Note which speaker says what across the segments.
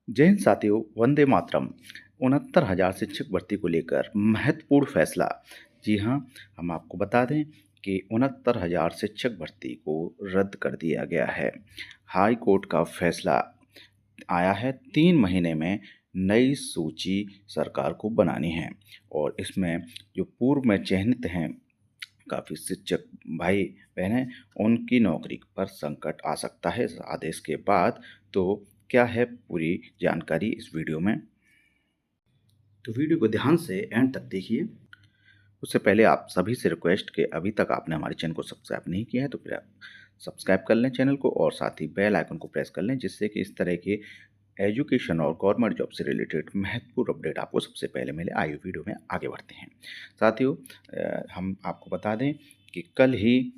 Speaker 1: जय हिंद साथियों, वंदे मातरम। 69,000 शिक्षक भर्ती को लेकर महत्वपूर्ण फैसला। जी हाँ, हम आपको बता दें कि 69,000 शिक्षक भर्ती को रद्द कर दिया गया है। हाई कोर्ट का फैसला आया है। 3 महीने में नई सूची सरकार को बनानी है और इसमें जो पूर्व में चयनित हैं काफ़ी शिक्षक भाई बहन हैं, उनकी नौकरी पर संकट आ सकता है इस आदेश के बाद। तो क्या है पूरी जानकारी इस वीडियो में, तो वीडियो को ध्यान से एंड तक देखिए। उससे पहले आप सभी से रिक्वेस्ट कि अभी तक आपने हमारे चैनल को सब्सक्राइब नहीं किया है तो फिर आप सब्सक्राइब कर लें चैनल को और साथ ही बेल आइकन को प्रेस कर लें, जिससे कि इस तरह के एजुकेशन और गवर्नमेंट जॉब से रिलेटेड महत्वपूर्ण अपडेट आपको सबसे पहले मिले। आइए वीडियो में आगे बढ़ते हैं। साथियों, हम आपको बता दें कि कल ही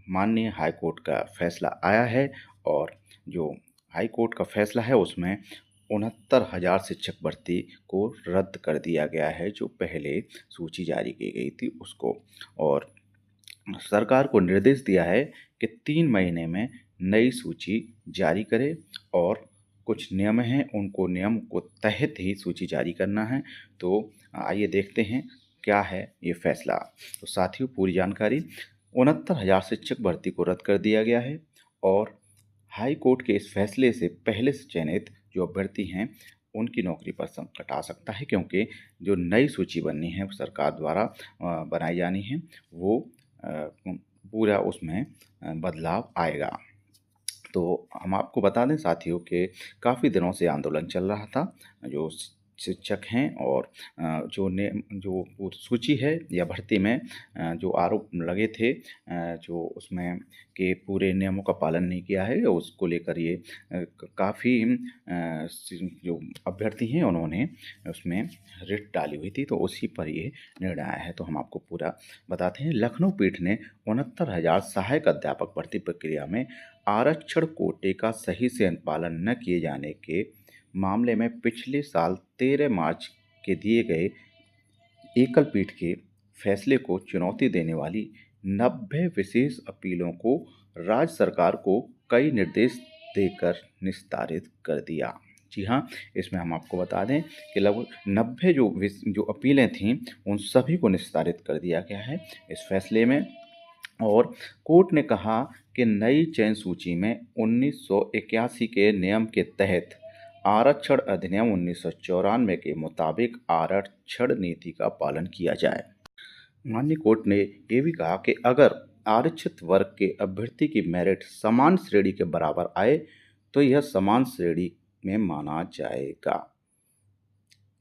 Speaker 1: माननीय हाई कोर्ट का फैसला आया है और जो हाई कोर्ट का फैसला है उसमें 69,000 शिक्षक भर्ती को रद्द कर दिया गया है, जो पहले सूची जारी की गई थी उसको। और सरकार को निर्देश दिया है कि 3 महीने में नई सूची जारी करे और कुछ नियम हैं, उनको नियम को तहत ही सूची जारी करना है। तो आइए देखते हैं क्या है ये फैसला। तो साथियों, पूरी जानकारी। 69,000 शिक्षक भर्ती को रद्द कर दिया गया है और हाई कोर्ट के इस फैसले से पहले से चयनित जो अभ्यर्थी हैं उनकी नौकरी पर संकट आ सकता है, क्योंकि जो नई सूची बननी है वो सरकार द्वारा बनाई जानी है, वो पूरा उसमें बदलाव आएगा। तो हम आपको बता दें साथियों कि काफ़ी दिनों से आंदोलन चल रहा था। जो शिक्षक हैं और जो वो सूची है या भर्ती में जो आरोप लगे थे, जो उसमें के पूरे नियमों का पालन नहीं किया है, उसको लेकर ये काफ़ी जो अभ्यर्थी हैं उन्होंने उसमें रिट डाली हुई थी, तो उसी पर ये निर्णय आया है। तो हम आपको पूरा बताते हैं। लखनऊ पीठ ने 69,000 सहायक अध्यापक भर्ती प्रक्रिया में आरक्षण कोटे का सही से पालन न किए जाने के मामले में पिछले साल 13 मार्च के दिए गए एकल पीठ के फैसले को चुनौती देने वाली 90 विशेष अपीलों को राज्य सरकार को कई निर्देश देकर निस्तारित कर दिया। जी हाँ, इसमें हम आपको बता दें कि लगभग 90 जो अपीलें थीं उन सभी को निस्तारित कर दिया गया है इस फैसले में। और कोर्ट ने कहा कि नई चयन सूची में 1981 के नियम के तहत आरक्षण अधिनियम 1994 के मुताबिक आरक्षण नीति का पालन किया जाए। माननीय कोर्ट ने ये भी कहा कि अगर आरक्षित वर्ग के अभ्यर्थी की मेरिट समान श्रेणी के बराबर आए तो यह समान श्रेणी में माना जाएगा।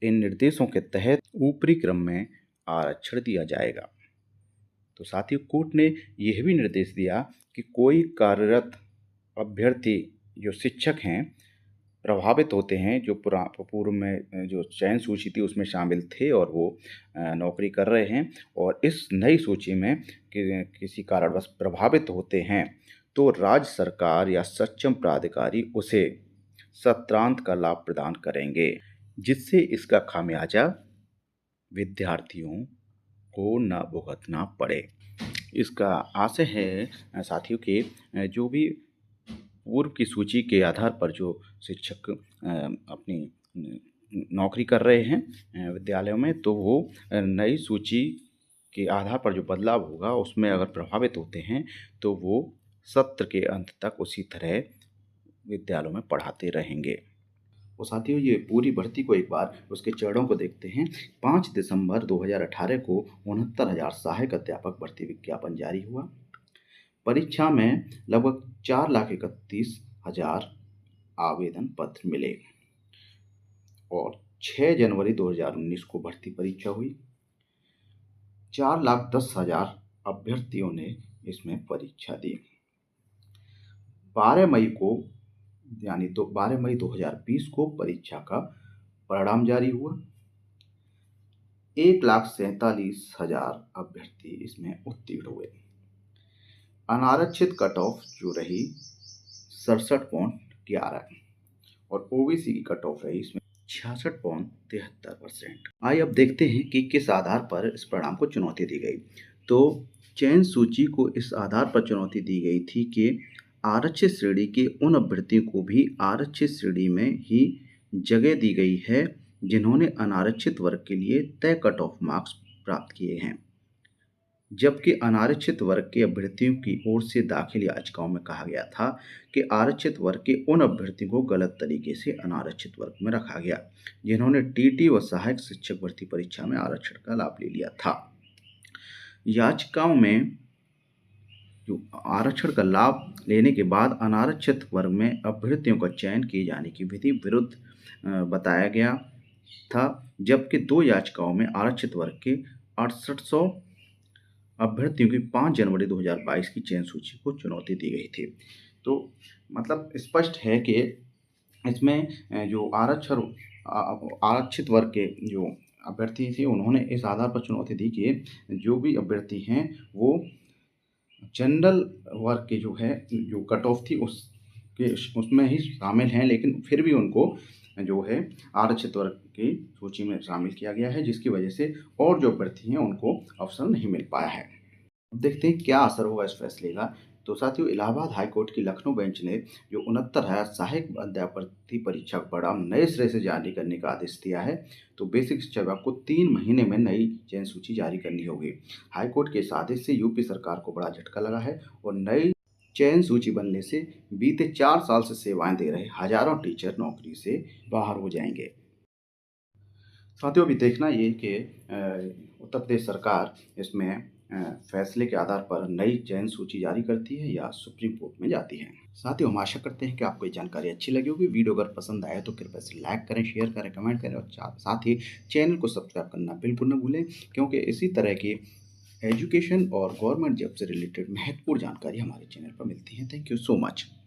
Speaker 1: इन निर्देशों के तहत ऊपरी क्रम में आरक्षण दिया जाएगा। तो साथियों, कोर्ट ने यह भी निर्देश दिया कि कोई कार्यरत अभ्यर्थी जो शिक्षक हैं प्रभावित होते हैं, जो पूर्व में जो चयन सूची थी उसमें शामिल थे और वो नौकरी कर रहे हैं और इस नई सूची में किसी कारणवश प्रभावित होते हैं, तो राज्य सरकार या सक्षम प्राधिकारी उसे सत्रांत का लाभ प्रदान करेंगे, जिससे इसका खामियाजा विद्यार्थियों को न भुगतना पड़े। इसका आशय है साथियों कि जो भी पूर्व की सूची के आधार पर जो शिक्षक अपनी नौकरी कर रहे हैं विद्यालयों में, तो वो नई सूची के आधार पर जो बदलाव होगा उसमें अगर प्रभावित होते हैं तो वो सत्र के अंत तक उसी तरह विद्यालयों में पढ़ाते रहेंगे। तो साथियों, ये पूरी भर्ती को एक बार उसके चरणों को देखते हैं। 5 दिसंबर 2018 को 69,000 सहायक अध्यापक भर्ती विज्ञापन जारी हुआ। परीक्षा में लगभग 4,31,000 आवेदन पत्र मिले और 6 जनवरी 2019 को भर्ती परीक्षा हुई। 4,10,000 अभ्यर्थियों ने इसमें परीक्षा दी। 12 मई को यानी तो 12 मई 2020 को परीक्षा का परिणाम जारी हुआ। 1,47,000 अभ्यर्थी इसमें उत्तीर्ण हुए। अनारक्षित कट ऑफ जो रही 67.11 और ओबीसी की कट ऑफ रही इसमें 66.73%। आइए अब देखते हैं कि किस आधार पर इस परिणाम को चुनौती दी गई। तो चयन सूची को इस आधार पर चुनौती दी गई थी कि आरक्षित श्रेणी के उन अभ्यर्थियों को भी आरक्षित श्रेणी में ही जगह दी गई है जिन्होंने अनारक्षित वर्ग के लिए तय कट ऑफ मार्क्स प्राप्त किए हैं, जबकि अनारक्षित वर्ग के अभ्यर्थियों की ओर से दाखिल याचिकाओं में कहा गया था कि आरक्षित वर्ग के उन अभ्यर्थियों को गलत तरीके से अनारक्षित वर्ग में रखा गया जिन्होंने टीटी व सहायक शिक्षक भर्ती परीक्षा में आरक्षण का लाभ ले लिया था। याचिकाओं में जो आरक्षण का लाभ लेने के बाद अनारक्षित वर्ग में अभ्यर्थियों का चयन किए जाने की विधि विरुद्ध बताया गया था, जबकि दो याचिकाओं में आरक्षित वर्ग के 6800 अभ्यर्थियों की 5 जनवरी 2022 की चयन सूची को चुनौती दी गई थी। तो मतलब स्पष्ट है कि इसमें जो आरक्षित वर्ग के जो अभ्यर्थी थे उन्होंने इस आधार पर चुनौती दी कि जो भी अभ्यर्थी हैं वो जनरल वर्ग के जो कट ऑफ थी उसमें ही शामिल हैं, लेकिन फिर भी उनको जो है आरक्षित वर्ग की सूची में शामिल किया गया है, जिसकी वजह से और जो अभ्यर्थी हैं उनको अवसर नहीं मिल पाया है। अब देखते हैं क्या असर होगा इस फैसले का। तो साथियों, इलाहाबाद हाई कोर्ट की लखनऊ बेंच ने जो 69,000 सहायक अध्यापक परीक्षा का परिणाम नए सिरे से जारी करने का आदेश दिया है। तो बेसिक शिक्षा विभाग को 3 महीने में नई चयन सूची जारी करनी होगी। हाई कोर्ट के इस आदेश से यूपी सरकार को बड़ा झटका लगा है और नई चयन सूची बनने से बीते 4 साल से सेवाएं दे रहे हजारों टीचर नौकरी से बाहर हो जाएंगे। साथियों, अभी देखना ये कि उत्तर प्रदेश सरकार इसमें फैसले के आधार पर नई चयन सूची जारी करती है या सुप्रीम कोर्ट में जाती है। साथियों, हम आशा करते हैं कि आपको ये जानकारी अच्छी लगी होगी। वीडियो अगर पसंद आए तो कृपया से लाइक करें, शेयर करें, कमेंट करें और साथ ही चैनल को सब्सक्राइब करना बिल्कुल न भूलें, क्योंकि इसी तरह की एजुकेशन और गवर्नमेंट जॉब से रिलेटेड महत्वपूर्ण जानकारी हमारे चैनल पर मिलती है। Thank you so much.